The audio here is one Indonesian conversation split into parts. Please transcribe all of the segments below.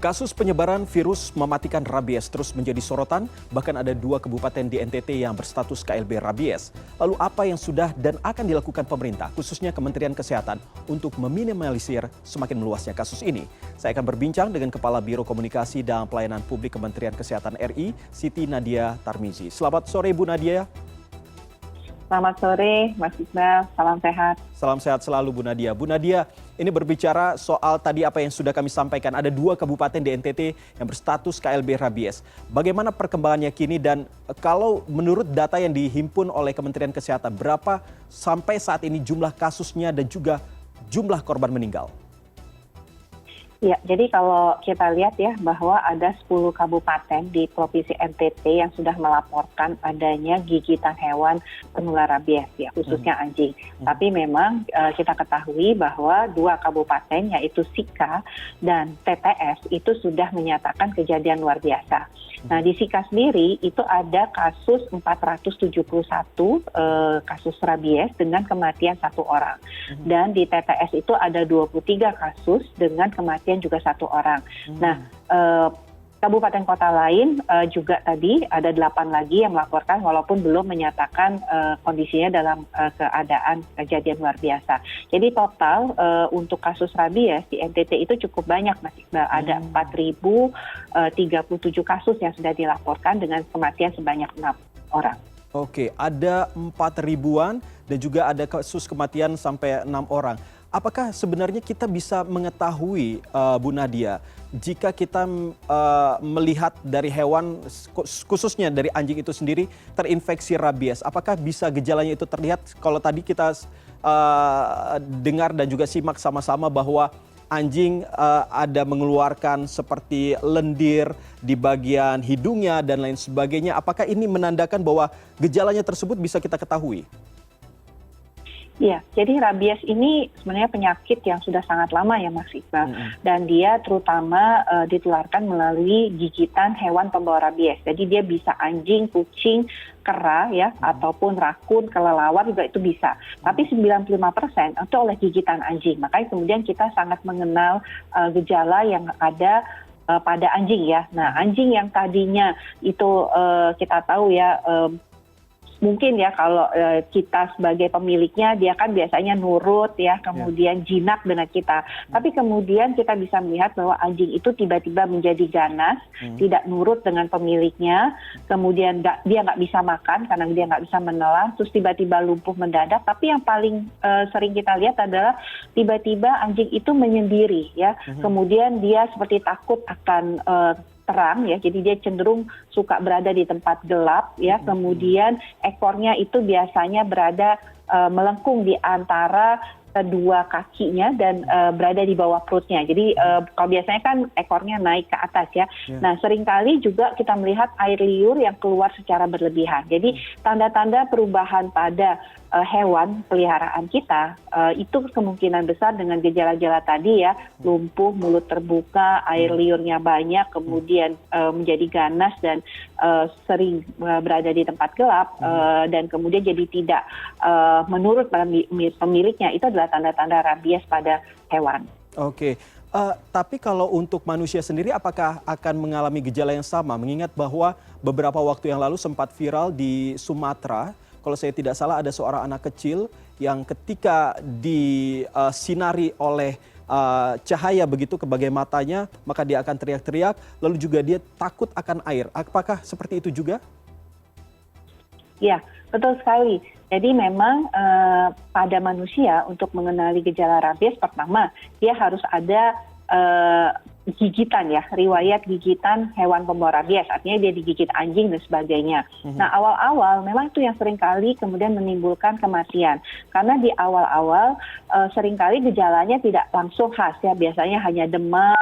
Kasus penyebaran virus mematikan rabies terus menjadi sorotan, bahkan ada 2 kabupaten di NTT yang berstatus KLB rabies. Lalu apa yang sudah dan akan dilakukan pemerintah, khususnya Kementerian Kesehatan, untuk meminimalisir semakin meluasnya kasus ini? Saya akan berbincang dengan Kepala Biro Komunikasi dan Pelayanan Publik Kementerian Kesehatan RI, Siti Nadia Tarmizi. Selamat sore Bu Nadia. Selamat sore Mas Iqbal, salam sehat. Salam sehat selalu Bu Nadia. Bu Nadia, ini berbicara soal tadi apa yang sudah kami sampaikan. Ada 2 kabupaten di NTT yang berstatus KLB rabies. Bagaimana perkembangannya kini dan kalau menurut data yang dihimpun oleh Kementerian Kesehatan, berapa sampai saat ini jumlah kasusnya dan juga jumlah korban meninggal? Ya, jadi kalau kita lihat ya bahwa ada 10 kabupaten di Provinsi NTT yang sudah melaporkan adanya gigitan hewan penular rabies ya, khususnya anjing. Tapi memang kita ketahui bahwa 2 kabupaten yaitu Sika dan TTS itu sudah menyatakan kejadian luar biasa. Nah, di Sika sendiri itu ada kasus 471 kasus rabies dengan kematian 1 orang. Dan di TTS itu ada 23 kasus dengan kematian juga 1 orang. Nah, kabupaten kota lain juga tadi ada 8 lagi yang melaporkan walaupun belum menyatakan kondisinya dalam keadaan kejadian luar biasa. Jadi total untuk kasus rabies di NTT itu cukup banyak, Mas Iqbal. Ada 4.037 kasus yang sudah dilaporkan dengan kematian sebanyak 6 orang. Oke, ada 4 ribuan dan juga ada kasus kematian sampai 6 orang. Apakah sebenarnya kita bisa mengetahui, Bu Nadia, jika kita melihat dari hewan, khususnya dari anjing itu sendiri, terinfeksi rabies, apakah bisa gejalanya itu terlihat? Kalau tadi kita dengar dan juga simak sama-sama bahwa anjing ada mengeluarkan seperti lendir di bagian hidungnya dan lain sebagainya. Apakah ini menandakan bahwa gejalanya tersebut bisa kita ketahui? Ya, jadi rabies ini sebenarnya penyakit yang sudah sangat lama ya Mas Iqbal. Dan dia terutama ditularkan melalui gigitan hewan pembawa rabies. Jadi dia bisa anjing, kucing, kera ya, ataupun rakun, kelelawar juga itu bisa. Tapi 95% itu oleh gigitan anjing. Makanya kemudian kita sangat mengenal gejala yang ada pada anjing ya. Nah, anjing yang tadinya itu kita tahu ya, mungkin ya kalau kita sebagai pemiliknya dia kan biasanya nurut ya, kemudian jinak dengan kita. Tapi kemudian kita bisa melihat bahwa anjing itu tiba-tiba menjadi ganas, tidak nurut dengan pemiliknya, kemudian dia nggak bisa makan karena dia nggak bisa menelan, terus tiba-tiba lumpuh mendadak. Tapi yang paling sering kita lihat adalah tiba-tiba anjing itu menyendiri ya, kemudian dia seperti takut akan terang ya, jadi dia cenderung suka berada di tempat gelap ya, kemudian ekornya itu biasanya berada melengkung di antara kedua kakinya dan berada di bawah perutnya. Jadi kalau biasanya kan ekornya naik ke atas ya. Nah, seringkali juga kita melihat air liur yang keluar secara berlebihan. Jadi tanda-tanda perubahan pada hewan peliharaan kita itu kemungkinan besar dengan gejala-gejala tadi ya, lumpuh, mulut terbuka, air liurnya banyak, kemudian menjadi ganas dan sering berada di tempat gelap dan kemudian jadi tidak menurut pemiliknya. Itu adalah tanda-tanda rabies pada hewan. Oke, tapi kalau untuk manusia sendiri apakah akan mengalami gejala yang sama? Mengingat bahwa beberapa waktu yang lalu sempat viral di Sumatera, kalau saya tidak salah ada seorang anak kecil yang ketika disinari oleh cahaya begitu ke bagian matanya, maka dia akan teriak-teriak, lalu juga dia takut akan air. Apakah seperti itu juga? Ya, betul sekali. Jadi memang pada manusia untuk mengenali gejala rabies, pertama dia harus ada gigitan ya, riwayat gigitan hewan pembawa rabies, artinya dia digigit anjing dan sebagainya. Nah, awal-awal memang itu yang seringkali kemudian menimbulkan kematian. Karena di awal-awal seringkali gejalanya tidak langsung khas ya, biasanya hanya demam,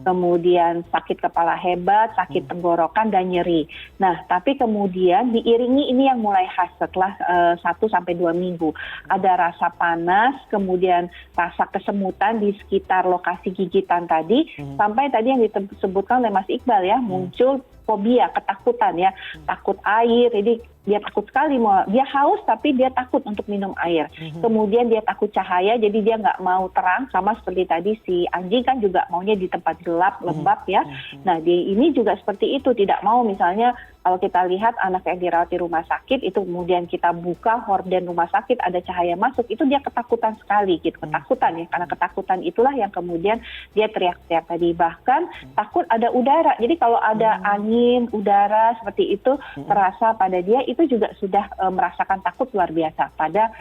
kemudian sakit kepala hebat, sakit tenggorokan dan nyeri. Nah, tapi kemudian diiringi ini yang mulai khas setelah 1-2 minggu. Ada rasa panas, kemudian rasa kesemutan di sekitar lokasi gigitan tadi, sampai tadi yang disebutkan oleh Mas Iqbal ya, muncul fobia, ketakutan ya, takut air. Jadi dia takut sekali, dia haus tapi dia takut untuk minum air. Kemudian dia takut cahaya, jadi dia nggak mau terang, sama seperti tadi si anjing kan juga maunya di tempat gelap, lembab ya. Nah, ini juga seperti itu, tidak mau misalnya kalau kita lihat anak yang dirawat di rumah sakit itu kemudian kita buka horden rumah sakit ada cahaya masuk, itu dia ketakutan sekali gitu, ketakutan ya, karena ketakutan itulah yang kemudian dia teriak-teriak tadi. Bahkan takut ada udara, jadi kalau ada angin, udara seperti itu terasa pada dia, itu juga sudah merasakan takut luar biasa pada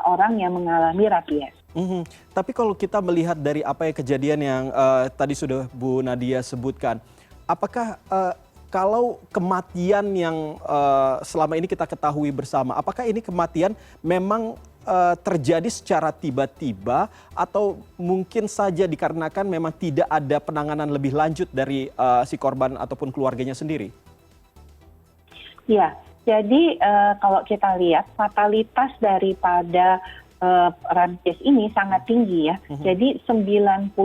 orang yang mengalami rabies. Tapi kalau kita melihat dari apa yang kejadian yang tadi sudah Bu Nadia sebutkan, apakah kalau kematian yang selama ini kita ketahui bersama, apakah ini kematian memang terjadi secara tiba-tiba atau mungkin saja dikarenakan memang tidak ada penanganan lebih lanjut dari si korban ataupun keluarganya sendiri? Ya, jadi kalau kita lihat fatalitas daripada rabies ini sangat tinggi ya. Jadi 90%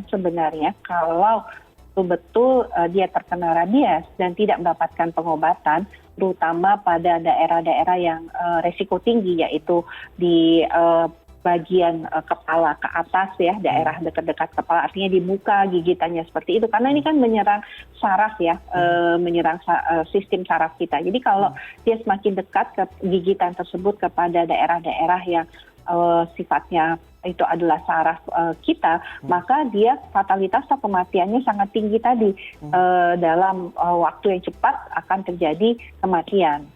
sebenarnya kalau betul-betul dia terkena rabies dan tidak mendapatkan pengobatan, terutama pada daerah-daerah yang resiko tinggi, yaitu di bagian kepala ke atas ya, daerah dekat-dekat kepala, artinya di muka gigitannya seperti itu, karena ini kan menyerang saraf ya, menyerang sistem saraf kita. Jadi kalau dia semakin dekat ke gigitan tersebut kepada daerah-daerah yang sifatnya itu adalah saraf kita, maka dia fatalitas atau kematiannya sangat tinggi tadi. Dalam waktu yang cepat akan terjadi kematian.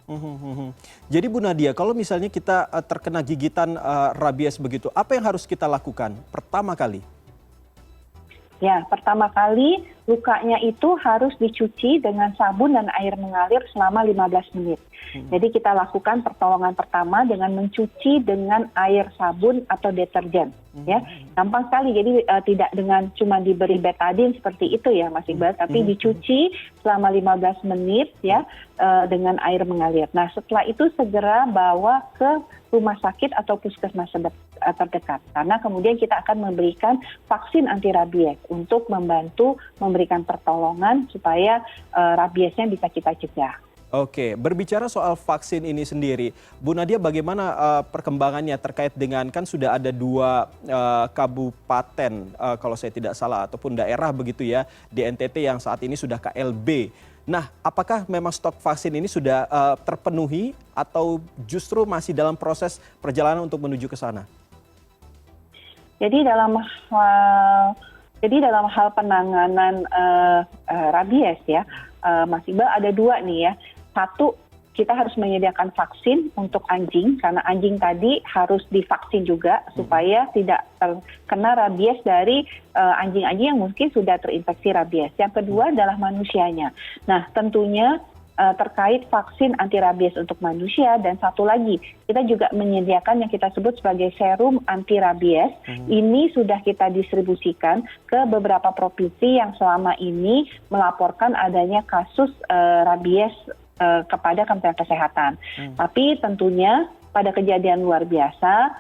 Jadi Bu Nadia, kalau misalnya kita terkena gigitan rabies begitu, apa yang harus kita lakukan pertama kali? Ya, pertama kali lukanya itu harus dicuci dengan sabun dan air mengalir selama 15 menit. Jadi kita lakukan pertolongan pertama dengan mencuci dengan air sabun atau deterjen. Ya, gampang sekali. Jadi tidak dengan cuma diberi betadine seperti itu ya Mas Iqbal, tapi dicuci selama 15 menit ya dengan air mengalir. Nah, setelah itu segera bawa ke rumah sakit atau puskesmas terdekat, karena kemudian kita akan memberikan vaksin anti rabies untuk membantu memberikan pertolongan supaya rabiesnya bisa kita cegah. Oke, berbicara soal vaksin ini sendiri, Bu Nadia, bagaimana perkembangannya terkait dengan, kan sudah ada 2 kabupaten kalau saya tidak salah ataupun daerah begitu ya di NTT yang saat ini sudah KLB. Nah, apakah memang stok vaksin ini sudah terpenuhi atau justru masih dalam proses perjalanan untuk menuju ke sana? Jadi dalam hal penanganan rabies ya, Mas Iqbal, ada 2 nih ya. Satu, kita harus menyediakan vaksin untuk anjing, karena anjing tadi harus divaksin juga supaya tidak terkena rabies dari anjing-anjing yang mungkin sudah terinfeksi rabies. Yang kedua adalah manusianya. Nah, tentunya terkait vaksin anti rabies untuk manusia, dan satu lagi kita juga menyediakan yang kita sebut sebagai serum anti rabies. Ini sudah kita distribusikan ke beberapa provinsi yang selama ini melaporkan adanya kasus rabies kepada Kementerian Kesehatan. Tapi tentunya pada kejadian luar biasa,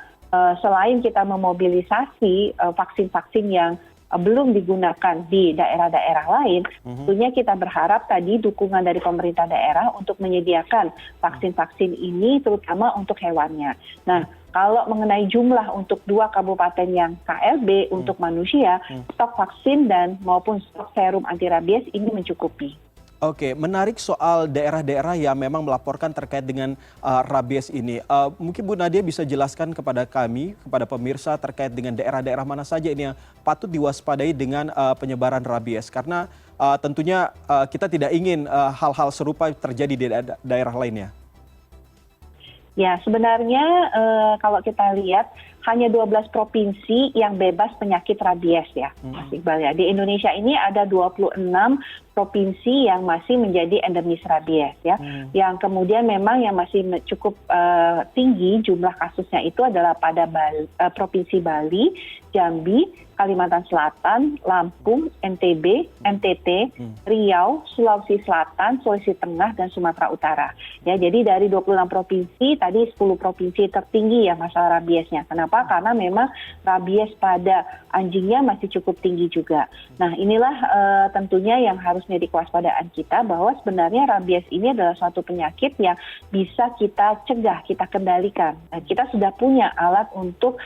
selain kita memobilisasi vaksin-vaksin yang belum digunakan di daerah-daerah lain, tentunya kita berharap tadi dukungan dari pemerintah daerah untuk menyediakan vaksin-vaksin ini terutama untuk hewannya. Nah, kalau mengenai jumlah untuk 2 kabupaten yang KLB untuk manusia, stok vaksin dan maupun stok serum anti rabies ini mencukupi. Oke, menarik soal daerah-daerah yang memang melaporkan terkait dengan rabies ini. Mungkin Bu Nadia bisa jelaskan kepada kami, kepada pemirsa, terkait dengan daerah-daerah mana saja ini yang patut diwaspadai dengan penyebaran rabies. Karena tentunya kita tidak ingin hal-hal serupa terjadi di daerah lainnya. Ya, sebenarnya kalau kita lihat hanya 12 provinsi yang bebas penyakit rabies ya, Mas Iqbal ya. Di Indonesia ini ada 26 provinsi yang masih menjadi endemis rabies ya. Yang kemudian memang yang masih cukup tinggi jumlah kasusnya itu adalah pada Provinsi Bali, Jambi, Kalimantan Selatan, Lampung, NTB, NTT, Riau, Sulawesi Selatan, Sulawesi Tengah, dan Sumatera Utara. Ya, jadi dari 26 provinsi, tadi 10 provinsi tertinggi ya masalah rabiesnya. Kenapa? Karena memang rabies pada anjingnya masih cukup tinggi juga. Nah, inilah tentunya yang harus menjadi kewaspadaan kita bahwa sebenarnya rabies ini adalah suatu penyakit yang bisa kita cegah, kita kendalikan. Dan kita sudah punya alat untuk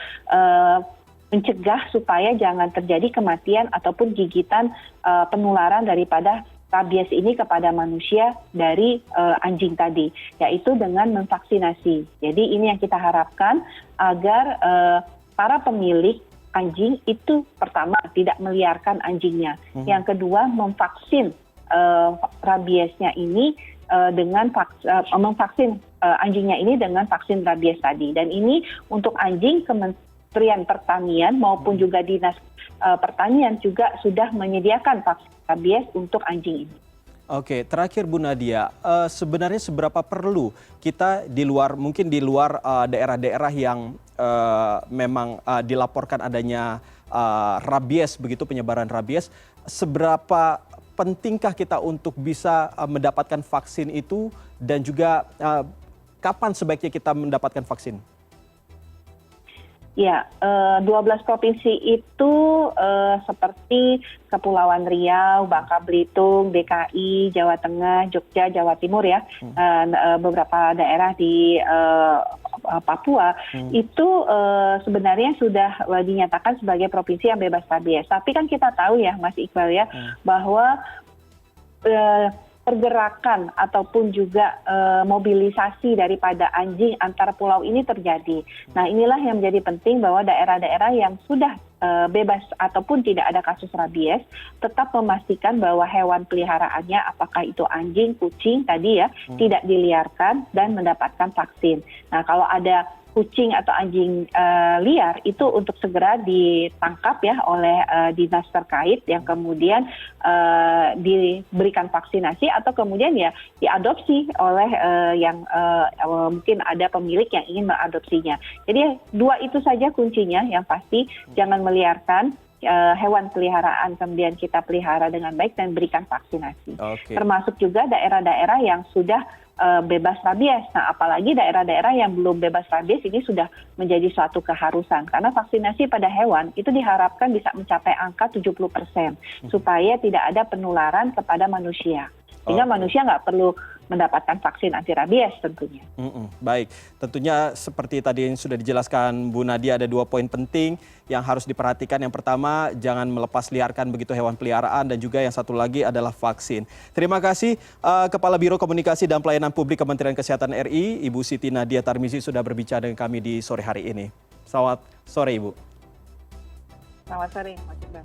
mencegah supaya jangan terjadi kematian ataupun gigitan penularan daripada rabies ini kepada manusia dari anjing tadi, yaitu dengan memvaksinasi. Jadi ini yang kita harapkan agar para pemilik anjing itu pertama tidak meliarkan anjingnya, yang kedua memvaksin rabiesnya ini dengan memvaksin anjingnya ini dengan vaksin rabies tadi. Dan ini untuk anjing Kementerian Pertanian maupun juga Dinas Pertanian juga sudah menyediakan vaksin rabies untuk anjing ini. Oke, terakhir Bu Nadia, sebenarnya seberapa perlu kita mungkin di luar daerah-daerah yang memang dilaporkan adanya rabies, begitu penyebaran rabies, seberapa pentingkah kita untuk bisa mendapatkan vaksin itu dan juga kapan sebaiknya kita mendapatkan vaksin? Ya, 12 provinsi itu seperti Kepulauan Riau, Bangka Belitung, DKI, Jawa Tengah, Jogja, Jawa Timur ya, dan beberapa daerah di Papua itu sebenarnya sudah dinyatakan sebagai provinsi yang bebas rabies. Tapi kan kita tahu ya, Mas Iqbal ya, bahwa pergerakan ataupun juga mobilisasi daripada anjing antar pulau ini terjadi. Nah, inilah yang menjadi penting bahwa daerah-daerah yang sudah bebas ataupun tidak ada kasus rabies tetap memastikan bahwa hewan peliharaannya, apakah itu anjing, kucing tadi ya, tidak diliarkan dan mendapatkan vaksin. Nah, kalau ada kucing atau anjing liar itu untuk segera ditangkap ya oleh dinas terkait yang kemudian diberikan vaksinasi atau kemudian ya diadopsi oleh yang mungkin ada pemilik yang ingin mengadopsinya. Jadi dua itu saja kuncinya, yang pasti jangan meliarkan hewan peliharaan kemudian kita pelihara dengan baik dan berikan vaksinasi. Termasuk juga daerah-daerah yang sudah bebas rabies. Nah, apalagi daerah-daerah yang belum bebas rabies ini sudah menjadi suatu keharusan. Karena vaksinasi pada hewan itu diharapkan bisa mencapai angka 70% supaya tidak ada penularan kepada manusia. Sehingga manusia nggak perlu mendapatkan vaksin anti rabies tentunya. Baik, tentunya seperti tadi yang sudah dijelaskan Bu Nadia, ada 2 poin penting yang harus diperhatikan. Yang pertama, jangan melepas liarkan begitu hewan peliharaan, dan juga yang satu lagi adalah vaksin. Terima kasih Kepala Biro Komunikasi dan Pelayanan Publik Kementerian Kesehatan RI, Ibu Siti Nadia Tarmizi sudah berbicara dengan kami di sore hari ini. Selamat sore Ibu. Selamat sore Mas Iqbal.